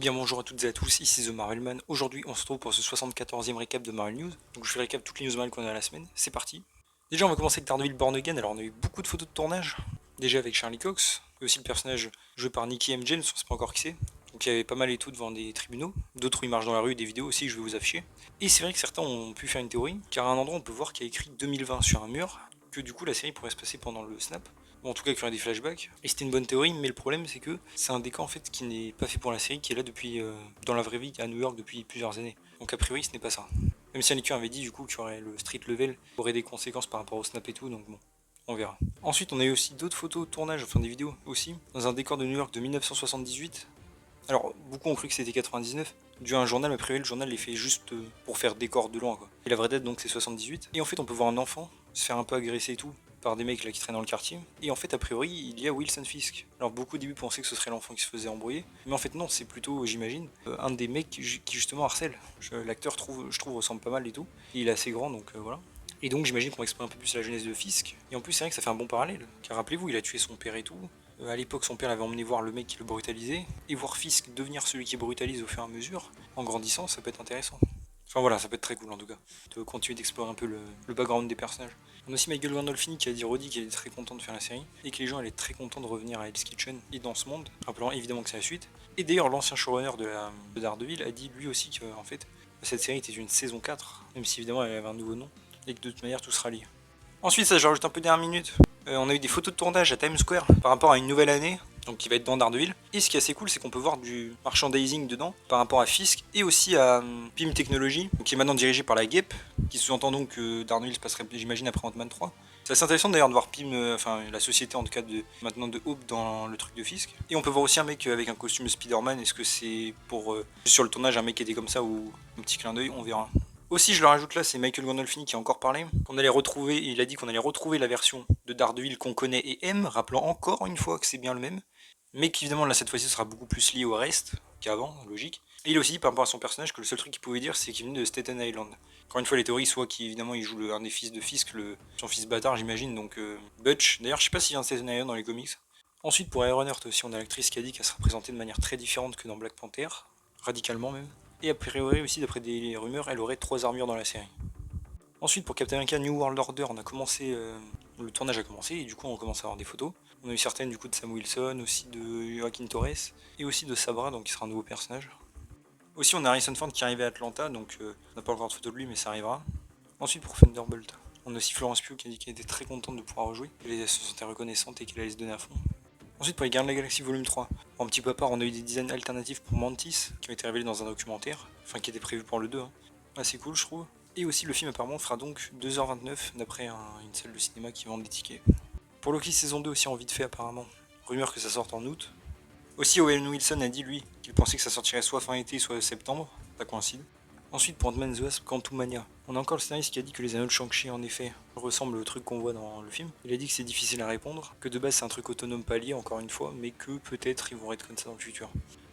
Bien bonjour à toutes et à tous, ici The Marvelman. Aujourd'hui on se retrouve pour ce 74e récap de Marvel News. Donc je fais le récap toutes les news Marvel qu'on a à la semaine, c'est parti. Déjà on va commencer avec Daredevil Born Again, alors on a eu beaucoup de photos de tournage. Déjà avec Charlie Cox, et aussi le personnage joué par Nicky M. James, on sait pas encore qui c'est. Donc il y avait pas mal et tout devant des tribunaux, d'autres où il marche dans la rue, des vidéos aussi que je vais vous afficher. Et c'est vrai que certains ont pu faire une théorie, car à un endroit on peut voir qu'il y a écrit 2020 sur un mur, que du coup la série pourrait se passer pendant le snap. Ou en tout cas qu'il y aurait des flashbacks. Et c'était une bonne théorie, mais le problème c'est que c'est un décor en fait qui n'est pas fait pour la série, qui est là depuis dans la vraie vie à New York depuis plusieurs années. Donc a priori ce n'est pas ça. Même si Annika avait dit du coup qu'il y aurait le street level aurait des conséquences par rapport au snap et tout, donc bon, on verra. Ensuite on a eu aussi d'autres photos de tournage, enfin des vidéos aussi, dans un décor de New York de 1978. Alors beaucoup ont cru que c'était 99, dû à un journal, mais a priori le journal est fait juste pour faire décor de loin quoi. Et la vraie date donc c'est 78. Et en fait on peut voir un enfant se faire un peu agresser et tout par des mecs là qui traînent dans le quartier. Et en fait a priori il y a Wilson Fisk. Alors beaucoup au début pensaient que ce serait l'enfant qui se faisait embrouiller, mais en fait non, c'est plutôt j'imagine un des mecs qui justement harcèle. L'acteur je trouve ressemble pas mal et tout. Et il est assez grand donc voilà. Et donc j'imagine qu'on va explorer un peu plus la jeunesse de Fisk. Et en plus c'est vrai que ça fait un bon parallèle. Car rappelez-vous, il a tué son père et tout. À l'époque, son père l'avait emmené voir le mec qui le brutalisait, et voir Fisk devenir celui qui brutalise au fur et à mesure, en grandissant, ça peut être intéressant. Enfin voilà, ça peut être très cool en tout cas, de continuer d'explorer un peu le background des personnages. On a aussi Michael Gandolfini qui a dit redit qu'il est très content de faire la série, et que les gens allaient être très contents de revenir à Hell's Kitchen et dans ce monde, rappelant évidemment que c'est la suite. Et d'ailleurs, l'ancien showrunner de Daredevil a dit lui aussi que en fait, cette série était une saison 4, même si évidemment elle avait un nouveau nom, et que de toute manière tout sera lié. Ensuite, ça je rajoute un peu dernière minute. On a eu des photos de tournage à Times Square par rapport à une nouvelle année, donc qui va être dans Daredevil. Et ce qui est assez cool, c'est qu'on peut voir du merchandising dedans par rapport à Fisk et aussi à PIM Technology, qui est maintenant dirigé par la Gap, qui sous-entend donc que Daredevil se passerait, j'imagine, après Ant-Man 3. C'est assez intéressant d'ailleurs de voir PIM, enfin la société en tout cas de maintenant de Hope dans le truc de Fisk. Et on peut voir aussi un mec avec un costume Spider-Man. Est-ce que c'est pour sur le tournage un mec qui était comme ça ou un petit clin d'œil, on verra. Aussi, je le rajoute là, c'est Michael Gandolfini qui a encore parlé, qu'on allait retrouver, il a dit qu'on allait retrouver la version de Daredevil qu'on connaît et aime, rappelant encore une fois que c'est bien le même, mais qu'évidemment là cette fois-ci sera beaucoup plus lié au reste qu'avant, logique. Et il a aussi dit par rapport à son personnage que le seul truc qu'il pouvait dire c'est qu'il venait de Staten Island. Encore une fois les théories, soit qu'évidemment il joue un des fils de Fisk, son fils bâtard j'imagine, donc Butch. D'ailleurs je sais pas s'il vient de Staten Island dans les comics. Ensuite pour Ironheart aussi on a l'actrice qui a dit qu'elle sera présentée de manière très différente que dans Black Panther, radicalement même. Et a priori aussi, d'après des rumeurs, elle aurait 3 armures dans la série. Ensuite, pour Captain America New World Order, on a commencé, le tournage a commencé et du coup on commence à avoir des photos. On a eu certaines du coup de Sam Wilson, aussi de Joaquin Torres et aussi de Sabra, donc qui sera un nouveau personnage. Aussi on a Harrison Ford qui arrive à Atlanta, donc on n'a pas encore de photo de lui mais ça arrivera. Ensuite pour Thunderbolt, on a aussi Florence Pugh qui a dit qu'elle était très contente de pouvoir rejouer, qu'elle se sentait reconnaissante et qu'elle allait se donner à fond. Ensuite pour les Gardiens de la Galaxie volume 3, en petit peu à part on a eu des designs alternatifs pour Mantis qui ont été révélés dans un documentaire, enfin qui était prévu pour le 2, hein. Assez cool je trouve. Et aussi le film apparemment fera donc 2h29 d'après une salle de cinéma qui vend des tickets. Pour Loki saison 2 aussi en vite fait apparemment, rumeur que ça sorte en août. Aussi Owen Wilson a dit lui qu'il pensait que ça sortirait soit fin été soit septembre, ça coïncide. Ensuite pour Ant-Man the Wasp Quantumania, on a encore le scénariste qui a dit que les anneaux de Shang-Chi en effet ressemblent au truc qu'on voit dans le film. Il a dit que c'est difficile à répondre, que de base c'est un truc autonome pas lié encore une fois, mais que peut-être ils vont être comme ça dans le futur.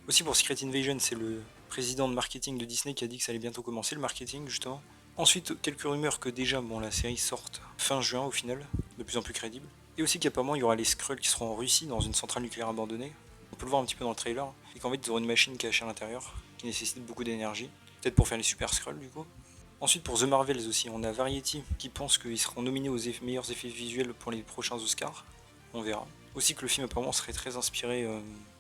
Aussi pour Secret Invasion, c'est le président de marketing de Disney qui a dit que ça allait bientôt commencer le marketing justement. Ensuite, quelques rumeurs que déjà la série sorte fin juin au final, de plus en plus crédible. Et aussi qu'apparemment il y aura les Skrulls qui seront en Russie dans une centrale nucléaire abandonnée. On peut le voir un petit peu dans le trailer. Et qu'en fait ils auront une machine cachée à l'intérieur qui nécessite beaucoup d'énergie. Peut-être pour faire les Super Skrulls du coup. Ensuite pour The Marvels aussi, on a Variety qui pense qu'ils seront nominés aux meilleurs effets visuels pour les prochains Oscars. On verra. Aussi que le film apparemment serait très inspiré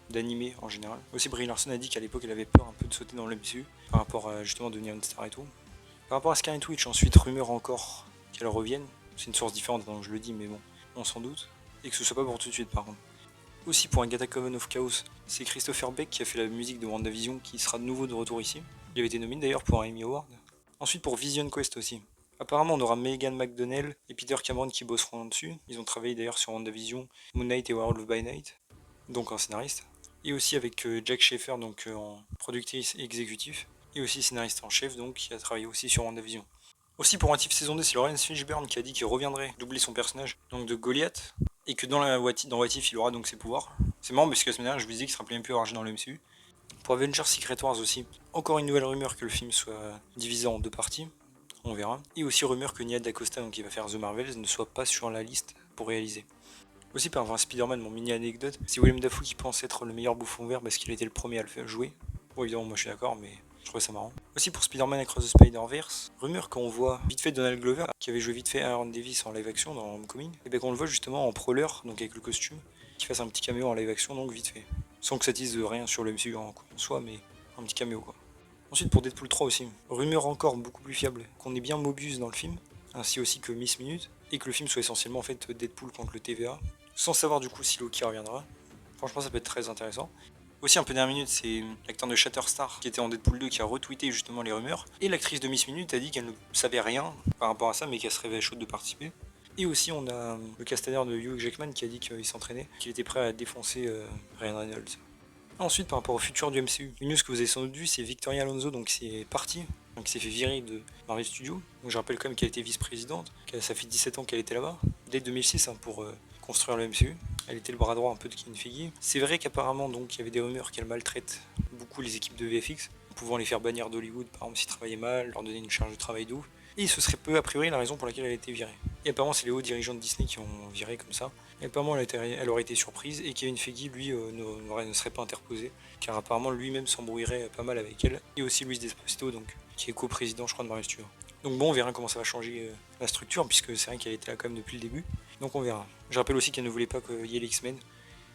d'animé en général. Aussi Brie Larson a dit qu'à l'époque elle avait peur un peu de sauter dans le MCU par rapport à justement devenir une star et tout. Par rapport à Scarlet Witch, ensuite rumeur encore qu'elle revienne. C'est une source différente donc je le dis mais bon, on s'en doute. Et que ce soit pas pour tout de suite par contre. Aussi pour Agatha Coven of Chaos, c'est Christopher Beck qui a fait la musique de WandaVision qui sera de nouveau de retour ici. Il avait été nominé d'ailleurs pour un Emmy Award. Ensuite pour Vision Quest aussi. Apparemment on aura Megan McDonnell et Peter Cameron qui bosseront dessus. Ils ont travaillé d'ailleurs sur WandaVision, Moon Knight et Werewolf by Night, donc un scénariste. Et aussi avec Jack Schaeffer donc en productrice et exécutif. Et aussi scénariste en chef donc qui a travaillé aussi sur WandaVision. Aussi pour What If saison 2, c'est Laurence Fishburne qui a dit qu'il reviendrait doubler son personnage donc de Goliath. Et que dans What If il aura donc ses pouvoirs. C'est marrant parce que la semaine dernière je vous disais qu'il sera bien plus argent dans le MCU. Pour Avengers Secret Wars aussi, encore une nouvelle rumeur que le film soit divisé en 2 parties, on verra. Et aussi rumeur que Nia DaCosta, donc qui va faire The Marvels, ne soit pas sur la liste pour réaliser. Aussi par rapport à Spider-Man, mon mini anecdote, c'est William Dafoe qui pense être le meilleur bouffon vert parce qu'il a été le premier à le faire jouer. Bon, évidemment, moi je suis d'accord, mais je trouvais ça marrant. Aussi pour Spider-Man Across the Spider-Verse, rumeur qu'on voit vite fait Donald Glover, qui avait joué vite fait Aaron Davis en live action dans Homecoming, et bien qu'on le voit justement en prowler, donc avec le costume, qui fasse un petit caméo en live action, donc vite fait. Sans que ça dise de rien sur le MCU en soi, mais un petit caméo quoi. Ensuite pour Deadpool 3 aussi, rumeur encore beaucoup plus fiable, qu'on ait bien Mobius dans le film, ainsi aussi que Miss Minute, et que le film soit essentiellement en fait Deadpool contre le TVA, sans savoir du coup si Loki reviendra. Franchement ça peut être très intéressant. Aussi un peu dernière minute, c'est l'acteur de Shatterstar qui était en Deadpool 2 qui a retweeté justement les rumeurs. Et l'actrice de Miss Minute a dit qu'elle ne savait rien par rapport à ça, mais qu'elle serait chaude de participer. Et aussi on a le castaner de Hugh Jackman qui a dit qu'il s'entraînait, qu'il était prêt à défoncer Ryan Reynolds. Ensuite par rapport au futur du MCU, une news que vous avez sans doute vu, c'est Victoria Alonso donc c'est parti, donc il s'est fait virer de Marvel Studios. Donc je rappelle quand même qu'elle était vice-présidente, ça fait 17 ans qu'elle était là-bas, dès 2006 pour construire le MCU. Elle était le bras droit un peu de Kevin Feige. C'est vrai qu'apparemment donc il y avait des rumeurs qu'elle maltraite beaucoup les équipes de VFX, pouvant les faire bannir d'Hollywood par exemple s'ils travaillaient mal, leur donner une charge de travail de ouf. Et ce serait peu a priori la raison pour laquelle elle a été virée. Et apparemment c'est les hauts dirigeants de Disney qui ont viré comme ça. Et apparemment elle aurait été surprise et Kevin Feige lui ne serait pas interposé, car apparemment lui-même s'embrouillerait pas mal avec elle. Et aussi Luis Desposito donc qui est co-président je crois de Marvel Studios. Donc bon on verra comment ça va changer la structure puisque c'est vrai qu'elle était là quand même depuis le début. Donc on verra. Je rappelle aussi qu'elle ne voulait pas qu'il y ait les X-Men.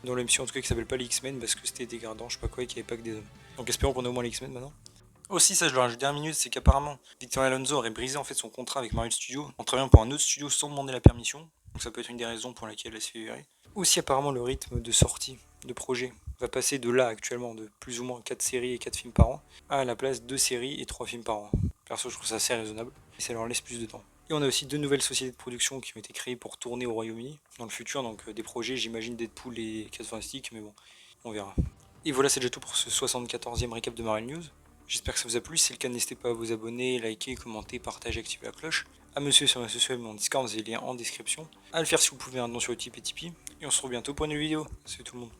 Dans le MCU en tout cas qui s'appelle pas les X-Men parce que c'était dégradant, je sais pas quoi, et qu'il n'y avait pas que des hommes. Donc espérons qu'on ait au moins les X-Men maintenant. Aussi, ça je le rajoute dernière minute, c'est qu'apparemment Victoria Alonso aurait brisé en fait son contrat avec Marvel Studios en travaillant pour un autre studio sans demander la permission. Donc ça peut être une des raisons pour laquelle elle s'est fait virer. Aussi apparemment le rythme de sortie de projet va passer de là actuellement de plus ou moins 4 séries et 4 films par an à la place 2 séries et 3 films par an. Perso je trouve ça assez raisonnable et ça leur laisse plus de temps. Et on a aussi 2 nouvelles sociétés de production qui ont été créées pour tourner au Royaume-Uni dans le futur, donc des projets j'imagine Deadpool et 4 Fantastiques, mais bon, on verra. Et voilà c'est déjà tout pour ce 74e récap de Marvel News. J'espère que ça vous a plu, si c'est le cas n'hésitez pas à vous abonner, liker, commenter, partager, activer la cloche. À me suivre sur mes sociaux et mon Discord, vous avez les liens en description. À le faire si vous pouvez maintenant sur Utip et Tipeee. Et on se retrouve bientôt pour une nouvelle vidéo. Salut tout le monde.